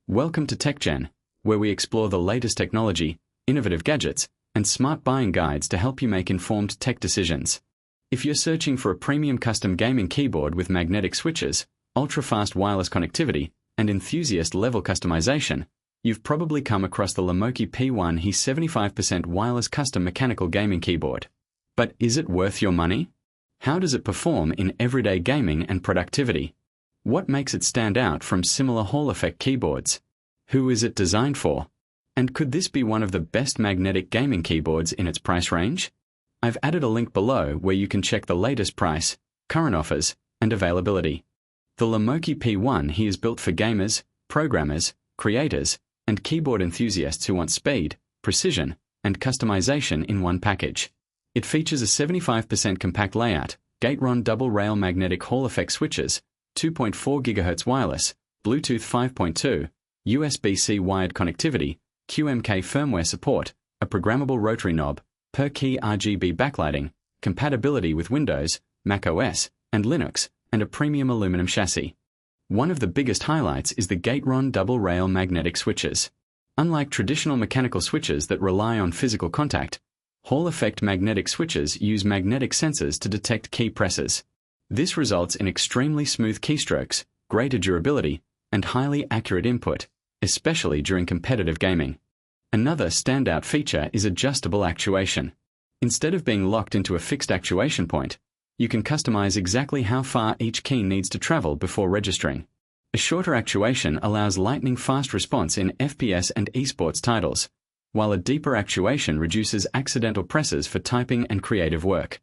Welcome to TechGen, where we explore the latest technology, innovative gadgets, and smart buying guides to help you make informed tech decisions. If you're searching for a premium custom gaming keyboard with magnetic switches, ultra-fast wireless connectivity, and enthusiast-level customization, you've probably come across the LEMOKEY P1 HE 75% wireless custom mechanical gaming keyboard. But is it worth your money? How does it perform in everyday gaming and productivity? What makes it stand out from similar Hall effect keyboards? Who is it designed for? And could this be one of the best magnetic gaming keyboards in its price range? I've added a link below where you can check the latest price, current offers, and availability. The LEMOKEY P1 HE is built for gamers, programmers, creators, and keyboard enthusiasts who want speed, precision, and customization in one package. It features a 75% compact layout, Gateron double-rail magnetic Hall effect switches, 2.4 GHz wireless, Bluetooth 5.2, USB-C wired connectivity, QMK firmware support, a programmable rotary knob, per-key RGB backlighting, compatibility with Windows, macOS, and Linux, and a premium aluminum chassis. One of the biggest highlights is the Gateron double-rail magnetic switches. Unlike traditional mechanical switches that rely on physical contact, Hall effect magnetic switches use magnetic sensors to detect key presses. This results in extremely smooth keystrokes, greater durability, and highly accurate input, especially during competitive gaming. Another standout feature is adjustable actuation. Instead of being locked into a fixed actuation point, you can customize exactly how far each key needs to travel before registering. A shorter actuation allows lightning-fast response in FPS and esports titles, while a deeper actuation reduces accidental presses for typing and creative work.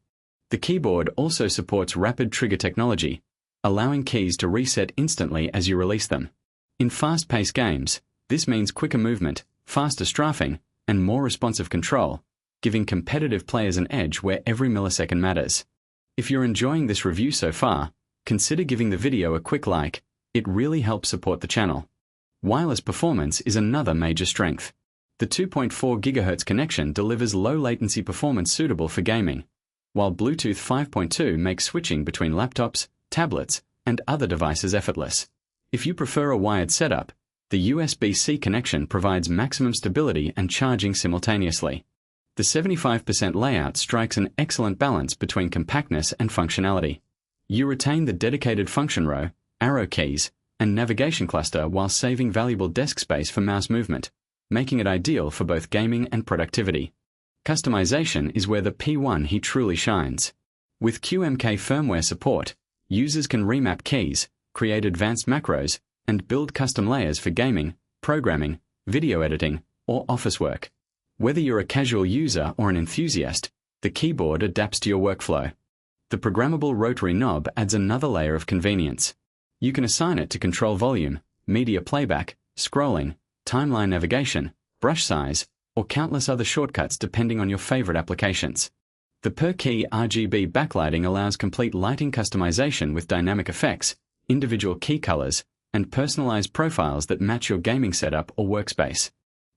The keyboard also supports rapid trigger technology, allowing keys to reset instantly as you release them. In fast-paced games, this means quicker movement, faster strafing, and more responsive control, giving competitive players an edge where every millisecond matters. If you're enjoying this review so far, consider giving the video a quick like. It really helps support the channel. Wireless performance is another major strength. The 2.4 GHz connection delivers low-latency performance suitable for gaming, while Bluetooth 5.2 makes switching between laptops, tablets, and other devices effortless. If you prefer a wired setup, the USB-C connection provides maximum stability and charging simultaneously. The 75% layout strikes an excellent balance between compactness and functionality. You retain the dedicated function row, arrow keys, and navigation cluster while saving valuable desk space for mouse movement, making it ideal for both gaming and productivity. Customization is where the P1 HE truly shines. With QMK firmware support, users can remap keys, create advanced macros, and build custom layers for gaming, programming, video editing, or office work. Whether you're a casual user or an enthusiast, the keyboard adapts to your workflow. The programmable rotary knob adds another layer of convenience. You can assign it to control volume, media playback, scrolling, timeline navigation, brush size, or countless other shortcuts depending on your favorite applications. The per-key RGB backlighting allows complete lighting customization with dynamic effects, individual key colors, and personalized profiles that match your gaming setup or workspace.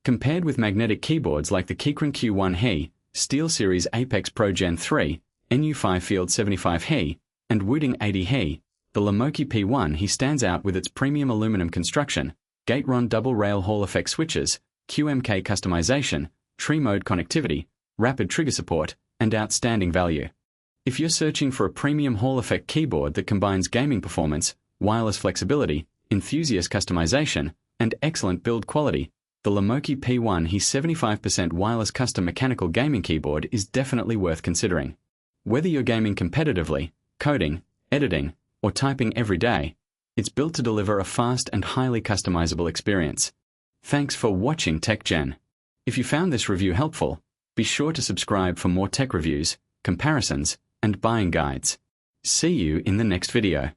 Compared with magnetic keyboards like the Keychron Q1 HE, SteelSeries Apex Pro Gen 3, NU5 Field 75 HE, and Wooding 80 HE, the LEMOKEY P1 HE stands out with its premium aluminum construction, Gateron double-rail Hall effect switches, QMK customization, tree mode connectivity, rapid trigger support, and outstanding value. If you're searching for a premium Hall effect keyboard that combines gaming performance, wireless flexibility, enthusiast customization, and excellent build quality, the LEMOKEY P1 HE 75% wireless custom mechanical gaming keyboard is definitely worth considering. Whether you're gaming competitively, coding, editing, or typing every day, it's built to deliver a fast and highly customizable experience. Thanks for watching TechGen. If you found this review helpful, be sure to subscribe for more tech reviews, comparisons, and buying guides. See you in the next video.